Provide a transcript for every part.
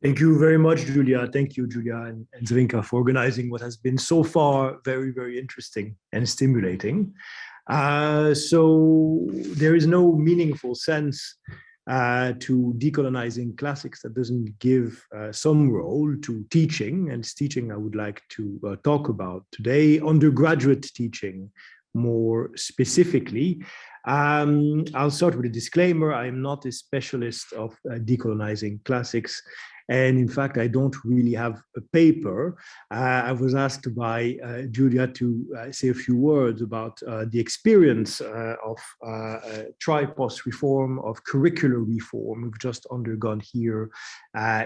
Thank you very much, Julia. Thank you, Julia and Zrinka, for organizing what has been so far very, very interesting and stimulating. So there is no meaningful sense to decolonizing classics that doesn't give some role to teaching, and it's teaching I would like to talk about today, undergraduate teaching more specifically. I'll start with a disclaimer. I am not a specialist of decolonizing classics. And in fact, I don't really have a paper. I was asked by Julia to say a few words about the experience of tripos reform, of curricular reform we've just undergone here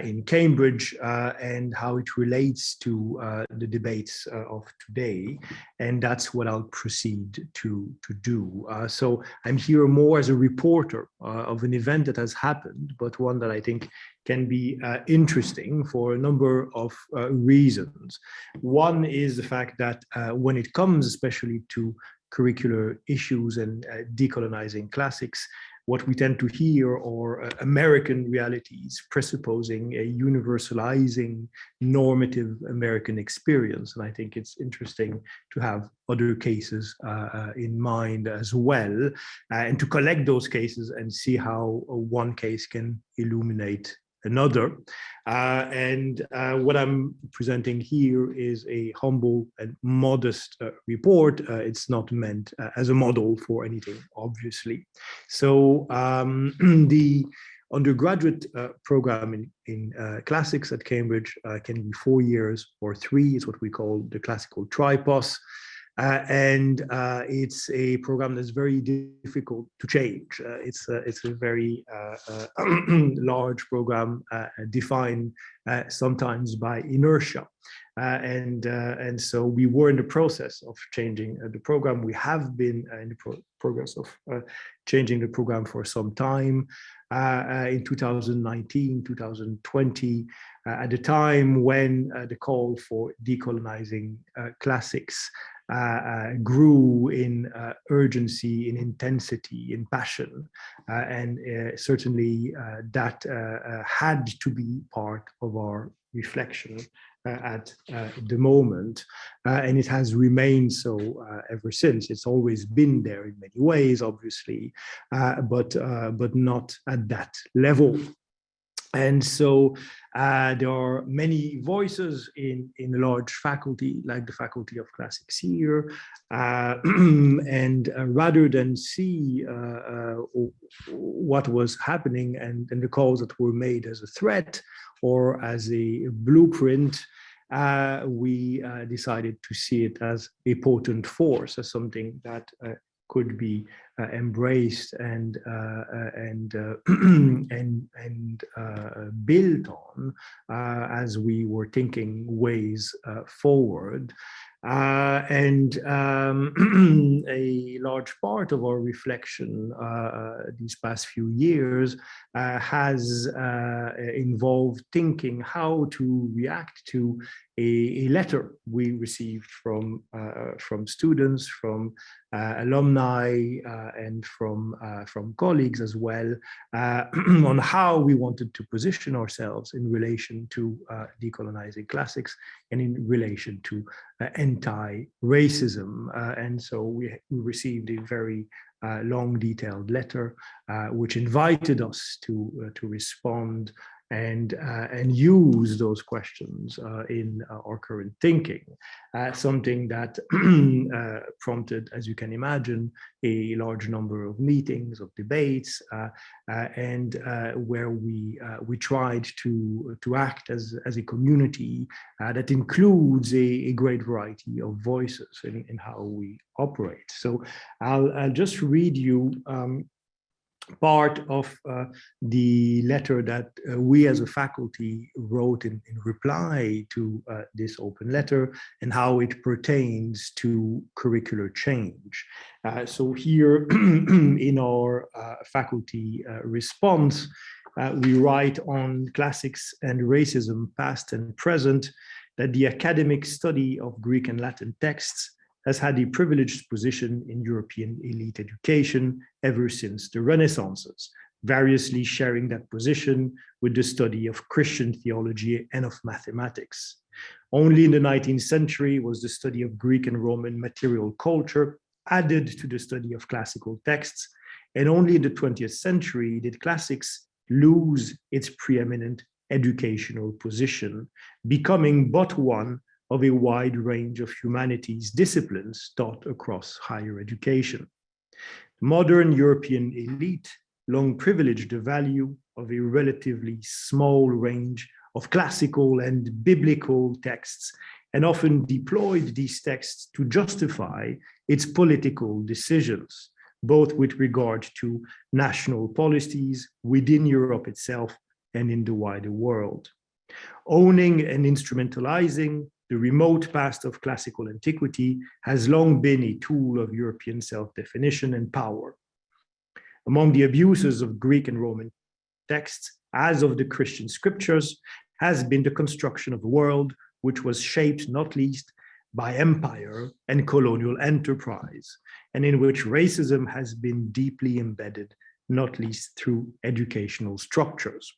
in Cambridge, and how it relates to the debates of today. And that's what I'll proceed to do. So I'm here more as a reporter of an event that has happened, but one that I think can be interesting for a number of reasons. One is the fact that when it comes especially to curricular issues and decolonizing classics, what we tend to hear are American realities presupposing a universalizing normative American experience. And I think it's interesting to have other cases in mind as well, and to collect those cases and see how one case can illuminate another. What I'm presenting here is a humble and modest report. It's not meant as a model for anything, obviously. So the undergraduate program in classics at Cambridge can be 4 years or 3. It's what we call the classical tripos. It's a program that's very difficult to change. It's a very large program defined sometimes by inertia. And so we were in the process of changing the program. We have been in the progress of changing the program for some time. In 2019, 2020, at the time when the call for decolonizing classics grew in urgency, in intensity, in passion. Certainly that had to be part of our reflection at the moment. And it has remained so ever since. It's always been there in many ways, obviously, but not at that level. And so there are many voices in a large faculty, like the Faculty of Classics here, and rather than see what was happening and the calls that were made as a threat or as a blueprint, we decided to see it as a potent force, as something that could be embraced and built on as we were thinking ways forward. A large part of our reflection these past few years has involved thinking how to react to a letter we received from students, from alumni, and from colleagues as well, on how we wanted to position ourselves in relation to decolonizing classics and in relation to anti-racism. And so we received a very long, detailed letter, which invited us to respond and use those questions in our current thinking. Something that prompted, as you can imagine, a large number of meetings, of debates, and where we tried to act as a community that includes a great variety of voices in how we operate. So I'll just read you part of the letter that we as a faculty wrote in reply to this open letter and how it pertains to curricular change. So here in our faculty response, we write on classics and racism, past and present, that the academic study of Greek and Latin texts has had a privileged position in European elite education ever since the Renaissances. variously sharing that position with the study of Christian theology and of mathematics. Only in the 19th century was the study of Greek and Roman material culture added to the study of classical texts, and only in the 20th century did classics lose its preeminent educational position, becoming but one of a wide range of humanities disciplines taught across higher education. The modern European elite long privileged the value of a relatively small range of classical and biblical texts, and often deployed these texts to justify its political decisions, both with regard to national policies within Europe itself and in the wider world. Owning and instrumentalizing the remote past of classical antiquity has long been a tool of European self-definition and power. Among the abuses of Greek and Roman texts, as of the Christian scriptures, has been the construction of a world which was shaped not least by empire and colonial enterprise, and in which racism has been deeply embedded, not least through educational structures.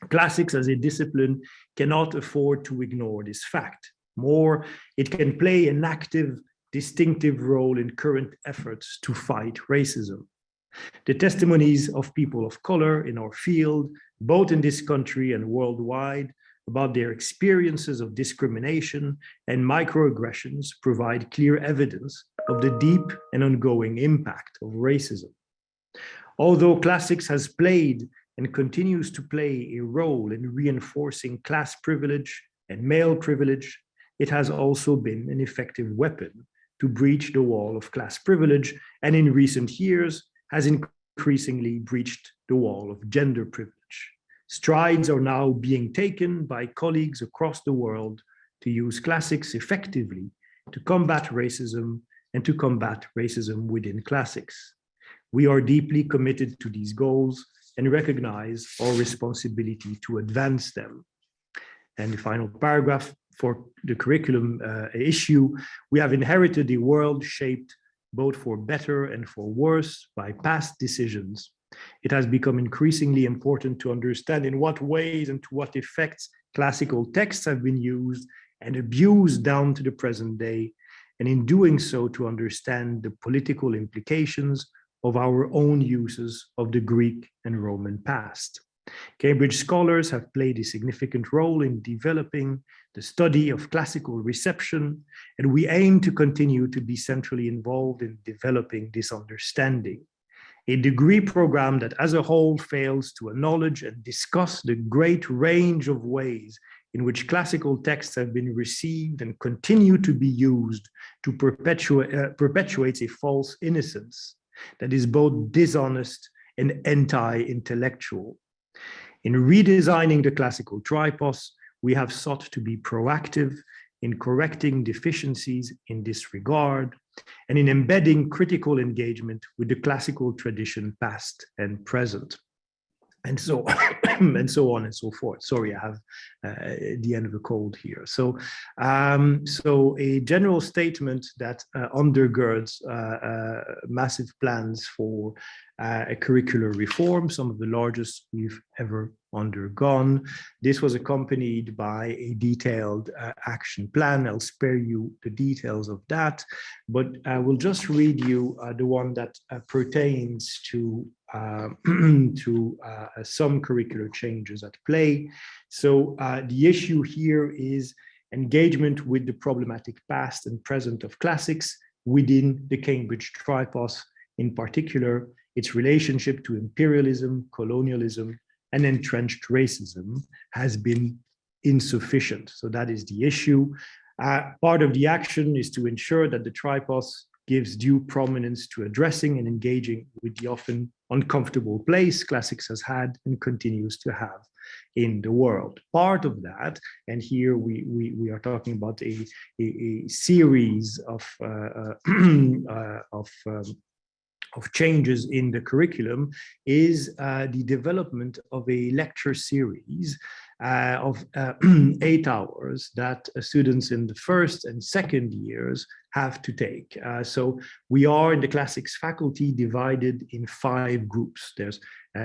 Classics as a discipline cannot afford to ignore this fact. More, it can play an active, distinctive role in current efforts to fight racism. The testimonies of people of color in our field, both in this country and worldwide, about their experiences of discrimination and microaggressions provide clear evidence of the deep and ongoing impact of racism. Although classics has played and continues to play a role in reinforcing class privilege and male privilege, it has also been an effective weapon to breach the wall of class privilege, and in recent years has increasingly breached the wall of gender privilege. Strides are now being taken by colleagues across the world to use classics effectively to combat racism and to combat racism within classics. We are deeply committed to these goals and recognize our responsibility to advance them. And the final paragraph for the curriculum issue, we have inherited a world shaped both for better and for worse by past decisions. It has become increasingly important to understand in what ways and to what effects classical texts have been used and abused down to the present day, and in doing so to understand the political implications of our own uses of the Greek and Roman past. Cambridge scholars have played a significant role in developing the study of classical reception, and we aim to continue to be centrally involved in developing this understanding. A degree program that as a whole fails to acknowledge and discuss the great range of ways in which classical texts have been received and continue to be used to perpetuate a false innocence that is both dishonest and anti-intellectual. In redesigning the classical tripos, we have sought to be proactive in correcting deficiencies in this regard, and in embedding critical engagement with the classical tradition past and present. And so, and so on and so forth. Sorry, I have the end of a cold here. So, so a general statement that undergirds massive plans for a curricular reform, some of the largest we've ever undergone. This was accompanied by a detailed action plan. I'll spare you the details of that, but I will just read you the one that pertains to some curricular changes at play. So the issue here is engagement with the problematic past and present of classics within the Cambridge tripos, in particular, its relationship to imperialism, colonialism, and entrenched racism has been insufficient. So that is the issue. Part of the action is to ensure that the tripos gives due prominence to addressing and engaging with the often uncomfortable place classics has had and continues to have in the world. Part of that, and here we are talking about a series of changes in the curriculum, is the development of a lecture series of 8 hours that students in the first and second years have to take. So we are in the classics faculty divided in 5 groups. There's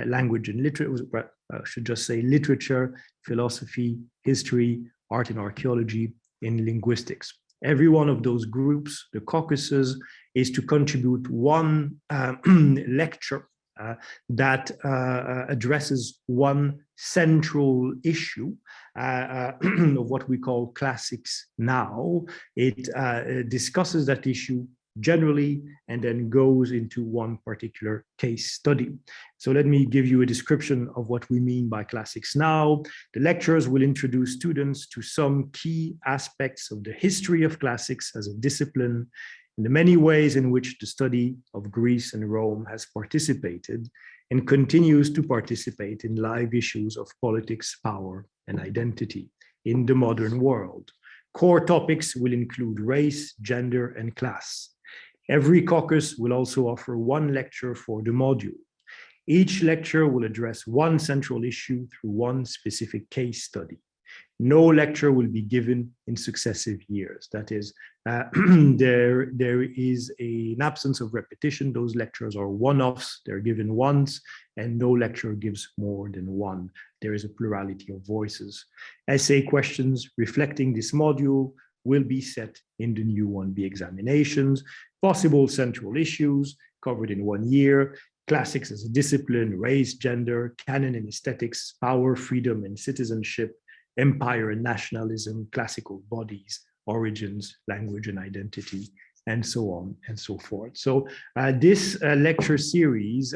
language and literature, I should just say literature, philosophy, history, art and archaeology, in linguistics. Every one of those groups, the caucuses, is to contribute one lecture that addresses one central issue of what we call classics now. It discusses that issue generally and then goes into one particular case study. So let me give you a description of what we mean by classics now. The lectures will introduce students to some key aspects of the history of classics as a discipline, and the many ways in which the study of Greece and Rome has participated and continues to participate in live issues of politics, power, and identity in the modern world. Core topics will include race, gender, and class. Every caucus will also offer one lecture for the module. Each lecture will address one central issue through one specific case study. No lecture will be given in successive years. That is, there is an absence of repetition. Those lectures are one-offs. They're given once, and no lecture gives more than one. There is a plurality of voices. Essay questions reflecting this module will be set in the new 1B examinations. Possible central issues covered in 1 year: classics as a discipline, race, gender, canon and aesthetics, power, freedom and citizenship, empire and nationalism, classical bodies, origins, language and identity, and so on and so forth. So this lecture series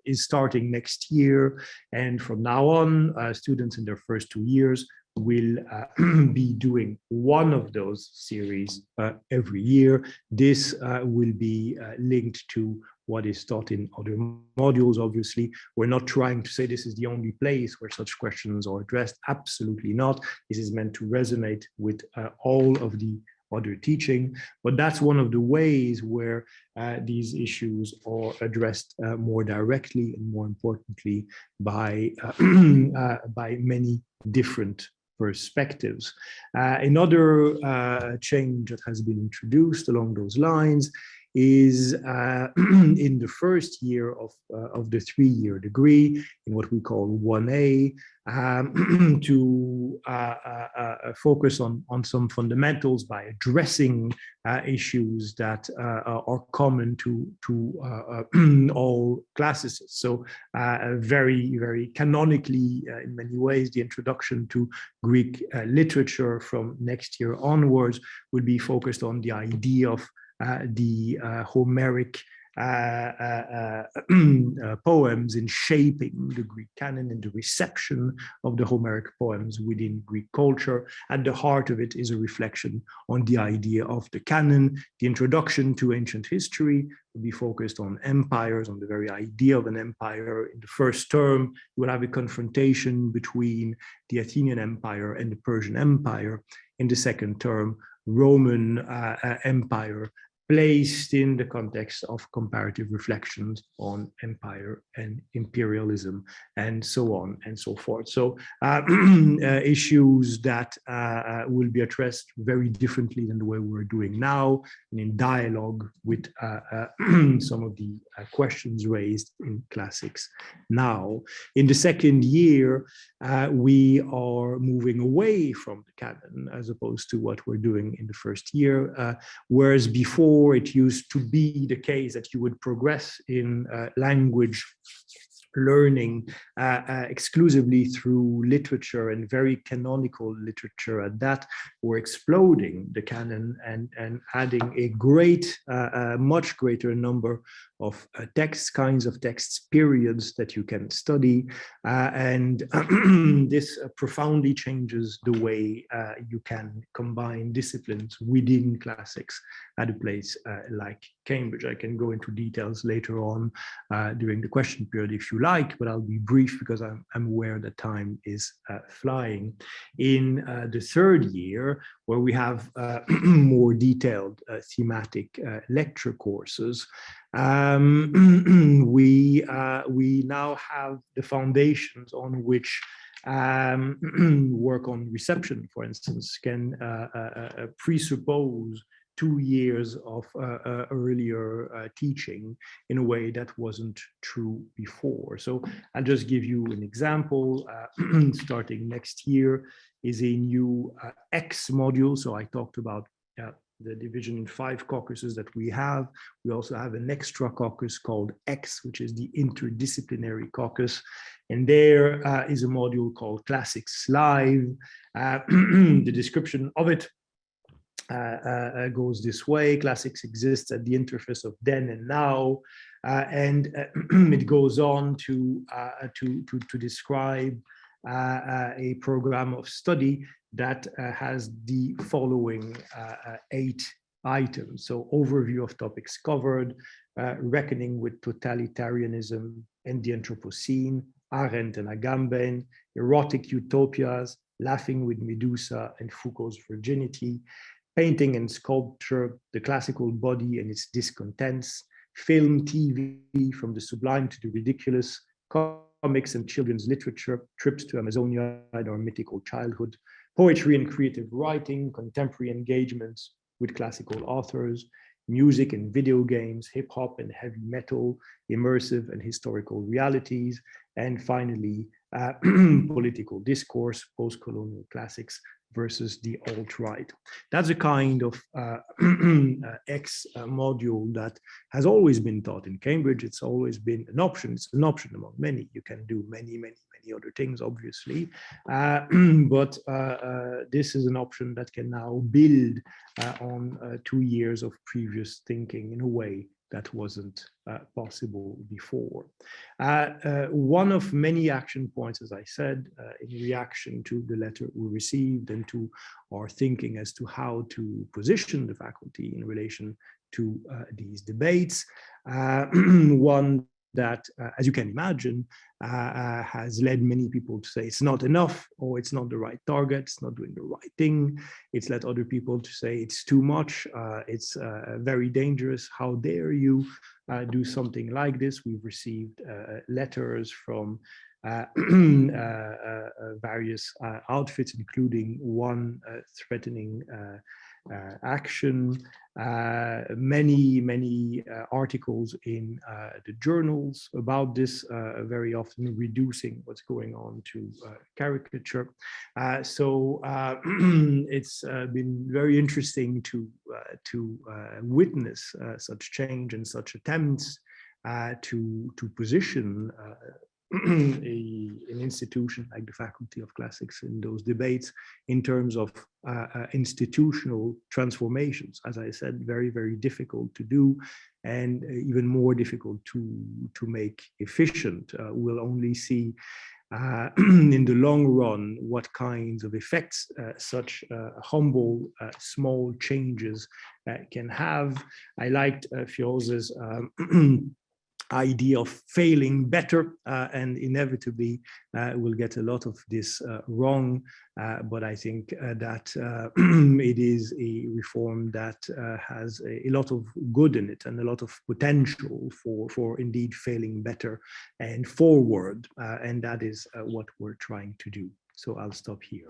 is starting next year. And from now on, students in their first 2 years will be doing one of those series every year. This will be linked to what is taught in other modules. Obviously, we're not trying to say this is the only place where such questions are addressed. Absolutely not. This is meant to resonate with all of the other teaching, but that's one of the ways where these issues are addressed more directly and more importantly by many different perspectives. Another change that has been introduced along those lines is in the first year of the 3-year degree, in what we call 1A, to focus on some fundamentals by addressing issues that are common to all classes. So very, very canonically, in many ways, the introduction to Greek literature from next year onwards will be focused on the idea of the Homeric poems in shaping the Greek canon and the reception of the Homeric poems within Greek culture. At the heart of it is a reflection on the idea of the canon. The introduction to ancient history will be focused on empires, on the very idea of an empire. In the first term, you will have a confrontation between the Athenian Empire and the Persian Empire. In the second term, Roman Empire, placed in the context of comparative reflections on empire and imperialism, and so on and so forth. So issues that will be addressed very differently than the way we're doing now, and in dialogue with some of the questions raised in classics now. In the second year, we are moving away from the canon as opposed to what we're doing in the first year, whereas before it used to be the case that you would progress in language learning exclusively through literature, and very canonical literature at that. We're exploding the canon and adding a much greater number of texts, kinds of texts, periods that you can study. And this profoundly changes the way you can combine disciplines within classics at a place like Cambridge. I can go into details later on during the question period if you like, but I'll be brief because I'm aware that time is flying. In the third year, where we have more detailed thematic lecture courses, We now have the foundations on which work on reception, for instance, can presuppose 2 years of earlier teaching in a way that wasn't true before. So I'll just give you an example. Starting next year is a new X module. So I talked about the division in 5 caucuses that we have. We also have an extra caucus called X, which is the interdisciplinary caucus. And there is a module called Classics Live. The description of it goes this way. Classics exists at the interface of then and now, and it goes on to describe a program of study that has the following 8 items. So overview of topics covered, reckoning with totalitarianism and the Anthropocene, Arendt and Agamben, erotic utopias, laughing with Medusa and Foucault's virginity, painting and sculpture, the classical body and its discontents, film, TV, from the sublime to the ridiculous, comics and children's literature, trips to Amazonia and our mythical childhood, poetry and creative writing, contemporary engagements with classical authors, music and video games, hip hop and heavy metal, immersive and historical realities, and finally, political discourse, post-colonial classics versus the alt-right. That's a kind of X module that has always been taught in Cambridge. It's always been an option. It's an option among many. You can do many other things, obviously. But this is an option that can now build on 2 years of previous thinking in a way that wasn't possible before. One of many action points, as I said, in reaction to the letter we received and to our thinking as to how to position the faculty in relation to these debates. One that, as you can imagine, has led many people to say it's not enough, or it's not the right target, it's not doing the right thing. It's led other people to say it's too much, it's very dangerous, how dare you do something like this. We've received letters from various outfits, including one threatening action, many articles in the journals about this, very often reducing what's going on to caricature. So it's been very interesting to witness such change and such attempts to position an institution like the Faculty of Classics in those debates in terms of institutional transformations. As I said, very difficult to do, and even more difficult to make efficient. We'll only see in the long run what kinds of effects such humble, small changes can have. I liked Fioz's idea of failing better, and inevitably we'll get a lot of this wrong, but I think that it is a reform that has a lot of good in it and a lot of potential for indeed failing better and forward, and that is what we're trying to do. So I'll stop here.